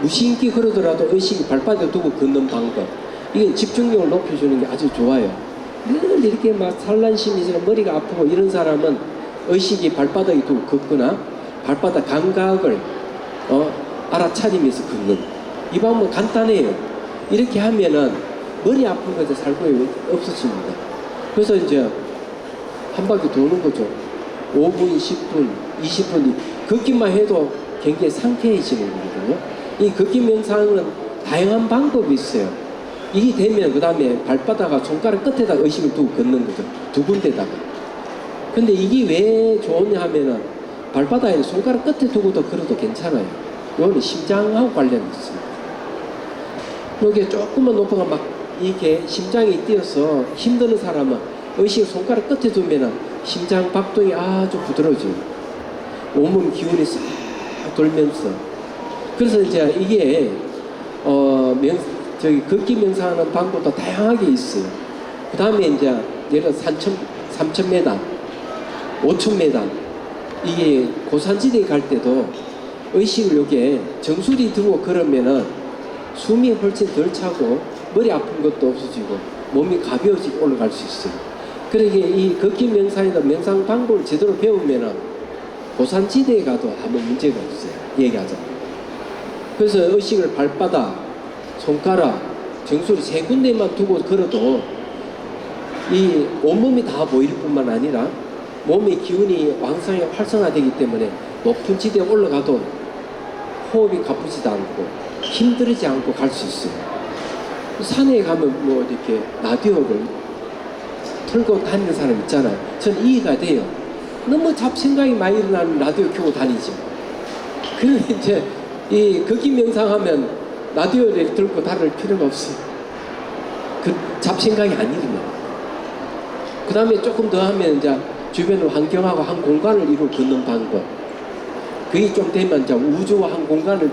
무심히 그러더라도 의식이 발바닥에 두고 걷는 방법. 이게 집중력을 높여주는 게 아주 좋아요. 늘 이렇게 막 산란심이 머리가 아프고 이런 사람은 의식이 발바닥에 두고 걷거나 발바닥 감각을 알아차리면서 걷는. 이 방법은 간단해요. 이렇게 하면은 머리 아픈 것에 살고요 없어집니다. 그래서 이제 한 바퀴 도는 거죠. 5분, 10분, 20분 걷기만 해도 굉장히 상쾌해지는 거거든요. 이 걷기 명상은 다양한 방법이 있어요. 이게 되면 그 다음에 발바닥과 손가락 끝에다 의식을 두고 걷는 거죠. 두 군데다가. 근데 이게 왜 좋으냐 하면은 발바닥에 손가락 끝에 두고도 걸어도 괜찮아요. 이거는 심장하고 관련이 있습니다. 여기 조금만 높아가 막 이게 심장이 뛰어서 힘드는 사람은 의식을 손가락 끝에 두면은 심장 박동이 아주 부드러워져요. 온몸 기운이 싹 돌면서. 그래서 이제 이게 걷기 명상하는 방법도 다양하게 있어요. 그 다음에 이제 예를 들어 3,000m, 5,000m 이게 고산지대에 갈 때도 의식을 여기에 정수리 두고 걸으면은 숨이 훨씬 덜 차고 머리 아픈 것도 없어지고 몸이 가벼워지고 올라갈 수 있어요. 그러게 이 걷기 명상이나 명상 방법을 제대로 배우면은 고산지대에 가도 아무 문제가 없어요. 얘기하자. 그래서 의식을 발바닥, 손가락, 정수리 세 군데만 두고 걸어도 이 온몸이 다 보일 뿐만 아니라 몸의 기운이 왕성하게 활성화되기 때문에 높은 지대에 올라가도 호흡이 가쁘지도 않고 힘들지 않고 갈 수 있어요. 산에 가면 뭐 이렇게 라디오를 틀고 다니는 사람 있잖아요. 저는 이해가 돼요. 너무 잡생각이 많이 일어나는 라디오 켜고 다니죠. 그러면 이제 이 거기 명상하면 라디오를 들고 다닐 필요가 없어요. 그 잡생각이 안 일어나요. 그 다음에 조금 더 하면 이제 주변 환경하고 한 공간을 이루어 걷는 방법. 그게 좀 되면 이제 우주와 한 공간을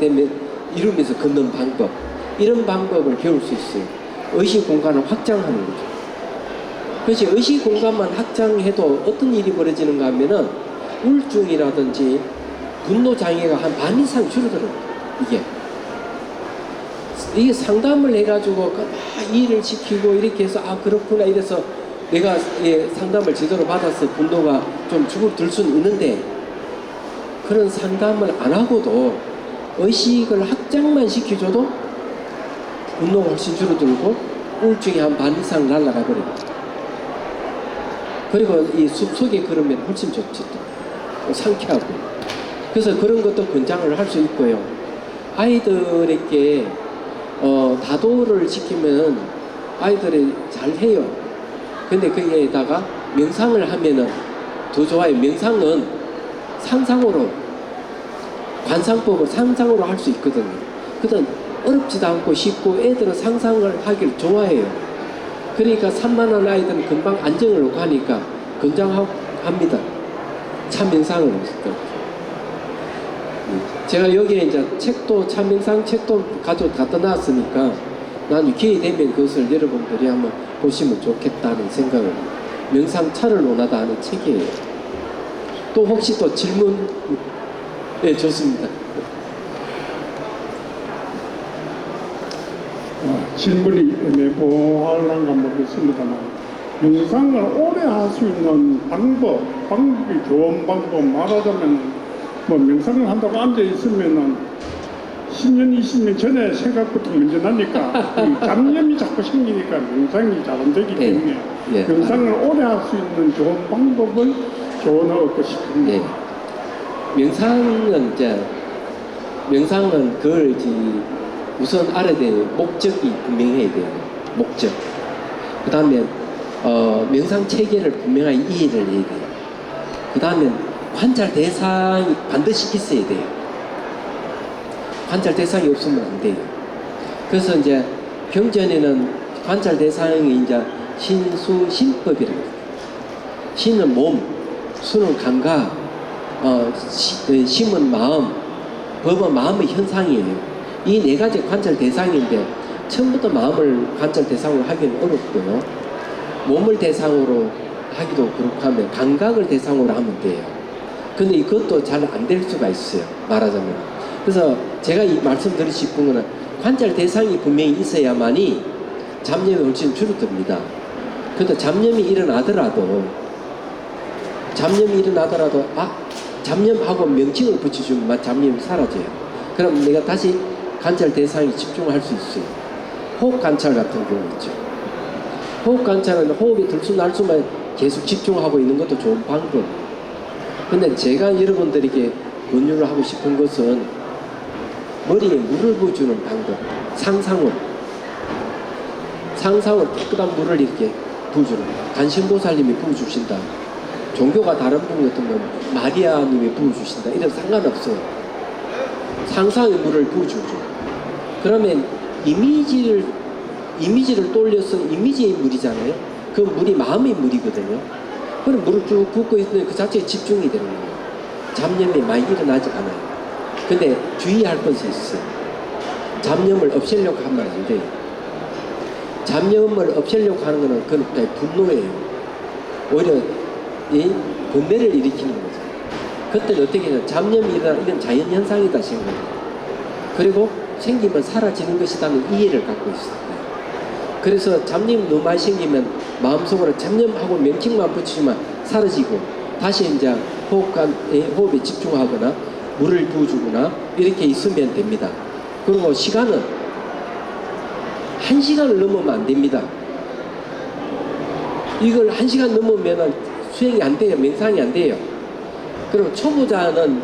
이루면서 걷는 방법. 이런 방법을 배울 수 있어요. 의식 공간을 확장하는 거죠. 그렇지, 의식 공간만 확장해도 어떤 일이 벌어지는가 하면은 우울증이라든지 분노 장애가 한 반 이상 줄어들어요. 이게 상담을 해가지고 일을 시키고 이렇게 해서 그렇구나 이래서 내가 상담을 제대로 받아서 분노가 좀 줄어들 수는 있는데, 그런 상담을 안 하고도 의식을 확장만 시켜줘도 분노가 훨씬 줄어들고 우울증이 한 반 이상 날아가 버려요. 그리고 이 숲속에 걸으면 훨씬 좋지, 또 상쾌하고. 그래서 그런 것도 권장을 할 수 있고요. 아이들에게 다도를 시키면 아이들이 잘 해요. 근데 거기에다가 명상을 하면은 더 좋아요. 명상은 상상으로, 관상법을 상상으로 할 수 있거든요. 그건 어렵지도 않고 쉽고 애들은 상상을 하기를 좋아해요. 그러니까 산만한 아이들은 금방 안정을 놓고 하니까 권장합니다. 참명상을 했을 제가 여기에 이제 책도, 참명상 책도 갖다 놨으니까 나는 기회 되면 그것을 여러분들이 한번 보시면 좋겠다는 생각을, 명상차를 논하다 하는 책이에요. 또 혹시 또 질문? 네, 좋습니다. 질문이 내보하려는가 모르겠습니다만, 명상을 오래 할 수 있는 방법이 좋은 방법 말하자면, 뭐 명상을 한다고 앉아 있으면은 10년, 20년 전에 생각부터 먼저 나니까 이 잡념이 자꾸 생기니까 명상이 잘 안 되기 때문에 명상을 오래 할 수 있는 좋은 방법을 조언을 얻고 싶습니다. 명상은 그걸 우선 알아야 돼요. 목적이 분명해야 돼요. 목적. 그 다음에 명상 체계를 분명하게 이해를 해야 돼요. 그 다음에 관찰 대상이 반드시 있어야 돼요. 관찰 대상이 없으면 안 돼요. 그래서 이제 경전에는 관찰 대상이 이제 신수, 신법이라고 해요. 신은 몸, 수는 감각, 심은 마음, 법은 마음의 현상이에요. 이 네 가지 관찰 대상인데 처음부터 마음을 관찰 대상으로 하기는 어렵고요. 몸을 대상으로 하기도 그렇고 하면 감각을 대상으로 하면 돼요. 근데 이것도 잘 안 될 수가 있어요. 말하자면. 그래서 제가 이 말씀드리고 싶은 거는 관찰 대상이 분명히 있어야만이 잡념이 훨씬 줄어듭니다. 그런데 잡념이 일어나더라도 잡념하고 명칭을 붙여주면 잡념이 사라져요. 그럼 내가 다시 관찰 대상에 집중할 수 있어요. 호흡 관찰 같은 경우 있죠. 호흡 관찰은 호흡이 들쑥날쑥만 계속 집중하고 있는 것도 좋은 방법. 근데 제가 여러분들에게 권유를 하고 싶은 것은 머리에 물을 부어주는 방법. 상상으로 깨끗한 물을 이렇게 부어주는 거예요. 간신보살님이 부어주신다. 종교가 다른 분 같으면 마리아님이 부어주신다. 이런 상관없어요. 상상의 물을 부어주죠. 그러면 이미지를 떠올려서 이미지의 물이잖아요. 그 물이 마음의 물이거든요. 그럼 물을 쭉 붓고 있으면 그 자체에 집중이 되는 거예요. 잡념이 많이 일어나지 않아요. 근데 주의할 것이 있어요. 잡념을 없애려고 하면 안 돼요. 잡념을 없애려고 하는 거는 그건 분노예요. 오히려 이 번뇌를 일으키는 거죠. 그때는 어떻게 해요? 잡념이 일어나는 이건 자연현상이다 생각해요. 그리고 생기면 사라지는 것이라는 이해를 갖고 있어요. 그래서 잡념이 너무 많이 생기면 마음속으로 잡념하고 명칭만 붙이지만 사라지고 다시 이제 호흡에 집중하거나 물을 부어주거나 이렇게 있으면 됩니다. 그리고 시간은 1시간을 넘으면 안 됩니다. 이걸 1시간 넘으면 수행이 안 돼요. 명상이 안 돼요. 그럼 초보자는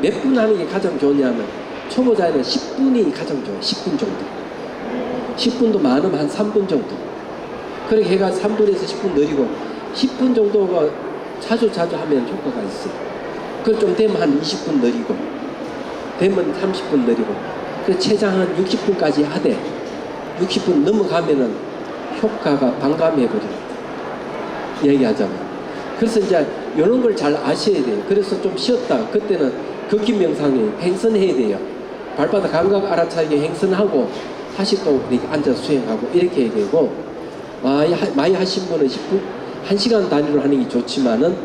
몇 분 하는 게 가장 좋냐면 초보자는 10분이 가장 좋아요. 10분 정도. 10분도 많으면 한 3분 정도. 그렇게 해가 3분에서 10분 느리고 10분 정도가 자주 하면 효과가 있어요. 그걸 좀 되면 한 20분 느리고 되면 30분 느리고 그 최장 한 60분까지 하되 60분 넘어가면은 효과가 반감해버립니다. 얘기하자면. 그래서 이제 이런 걸 잘 아셔야 돼요. 그래서 좀 쉬었다. 그때는 걷기 명상에 행선해야 돼요. 발바닥 감각 알아차리게 행선하고 다시 또 이렇게 앉아서 수행하고 이렇게 해야 되고, 많이 하신 분은 10분, 1시간 단위로 하는 게 좋지만은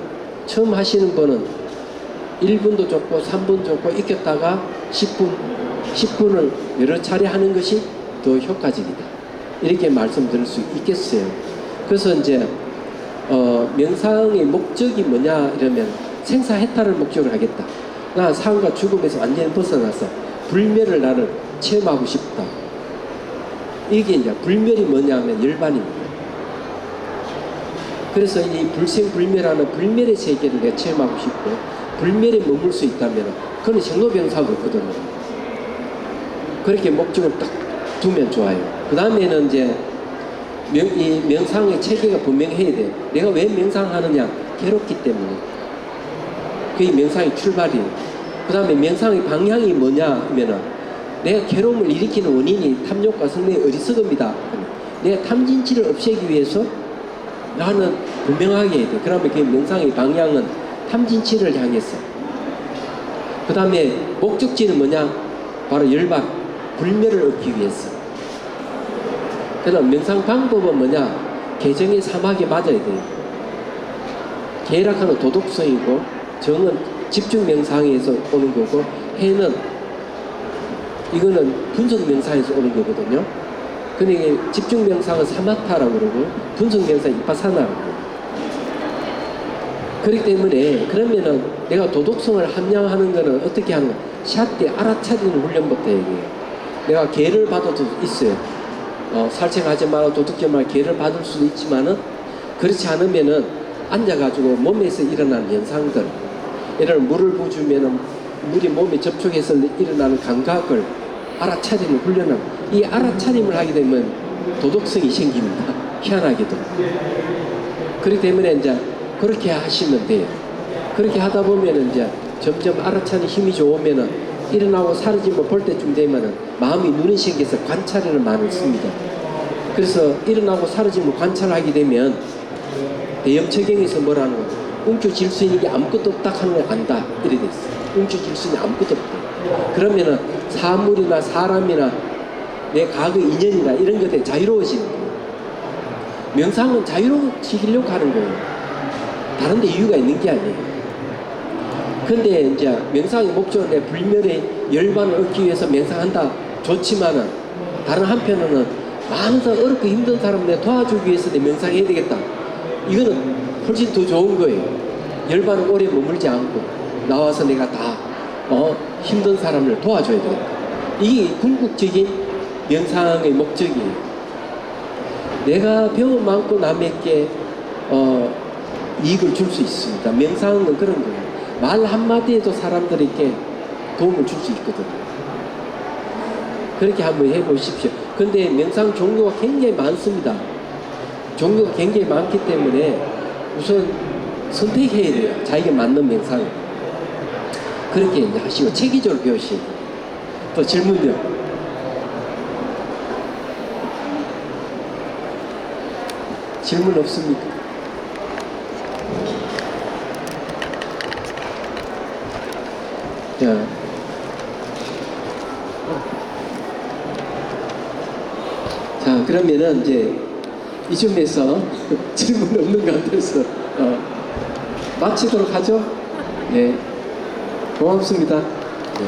처음 하시는 분은 1분도 좋고 3분 좋고 익혔다가 10분을 여러 차례 하는 것이 더 효과적이다. 이렇게 말씀드릴 수 있겠어요. 그래서 이제 명상의 목적이 뭐냐 이러면 생사해탈을 목적으로 하겠다. 나 삶과 죽음에서 완전히 벗어나서 불멸을 나를 체험하고 싶다. 이게 이제 불멸이 뭐냐면 열반입니다. 그래서 이 불생불멸하는 불멸의 세계를 내가 체험하고 싶고 불멸에 머물 수 있다면 그건 생로병사가 없거든요. 그렇게 목적을 딱 두면 좋아요. 그 다음에는 이제 이 명상의 체계가 분명해야 돼요. 내가 왜 명상하느냐? 괴롭기 때문에. 그게 명상의 출발이에요. 그 다음에 명상의 방향이 뭐냐 하면은 내가 괴로움을 일으키는 원인이 탐욕과 성내의 어리석음이다. 내가 탐진치를 없애기 위해서 나는 분명하게 해야 돼. 그러면 그 명상의 방향은 탐진치를 향했어. 그 다음에 목적지는 뭐냐? 바로 열반, 불멸을 얻기 위해서. 그럼 명상 방법은 뭐냐? 개정의 사막에 맞아야 돼요. 계락하는 도덕성이고 정은 집중 명상에서 오는 거고 해는 이거는 분석 명상에서 오는 거거든요. 근데 집중 명상은 사마타라고 그러고 분석 명상은 이파사나라고 그러고. 그렇기 때문에 그러면은 내가 도덕성을 함양하는 거는 어떻게 하는 거야? 샷때 알아차리는 훈련부터 얘기해요. 내가 개를 받아도 있어요. 살생하지 마라, 도둑질 마라, 개를 받을 수도 있지만은 그렇지 않으면은 앉아가지고 몸에서 일어나는 현상들, 예를 들어 물을 부어주면은 물이 몸에 접촉해서 일어나는 감각을 알아차리는 훈련을, 이 알아차림을 하게 되면 도덕성이 생깁니다. 희한하게도. 그렇기 때문에 이제 그렇게 하시면 돼요. 그렇게 하다 보면은 이제 점점 알아차리는 힘이 좋으면은 일어나고 사라지면 볼 때쯤 되면은 마음이 눈이 생겨서 관찰을 많이 씁니다. 그래서 일어나고 사라지면 관찰하게 되면 대염처경에서 뭐라는 거야? 웅초질순이 게 아무것도 없다 하는 걸 안다. 이래 됐어. 웅초질순이 아무것도 없다. 그러면은 사물이나 사람이나 내 과거 인연이나 이런 것에 자유로워지는 거예요. 명상은 자유로워지려고 하는 거예요. 다른 데 이유가 있는 게 아니에요. 근데 이제 명상의 목적은 내 불멸의 열반을 얻기 위해서 명상한다. 좋지만은 다른 한편으로는 항상 어렵고 힘든 사람을 내가 도와주기 위해서 내 명상해야 되겠다. 이거는 훨씬 더 좋은 거예요. 열반은 오래 머물지 않고 나와서 내가 다 힘든 사람을 도와줘야 되겠다. 이게 궁극적인 명상의 목적이에요. 내가 배운 많고 남에게 이익을 줄 수 있습니다. 명상은 그런 거예요. 말 한마디에도 사람들에게 도움을 줄 수 있거든요. 그렇게 한번 해보십시오. 근데 명상 종류가 굉장히 많습니다. 종류가 굉장히 많기 때문에 우선 선택해야 돼요. 자기가 맞는 명상을. 그렇게 이제 하시고 체계적으로 배우시고. 또 질문요. 질문 없습니까? 자, 그러면은 이제 이쯤에서 질문 없는 것 같아서 마치도록 하죠. 네, 고맙습니다. 네.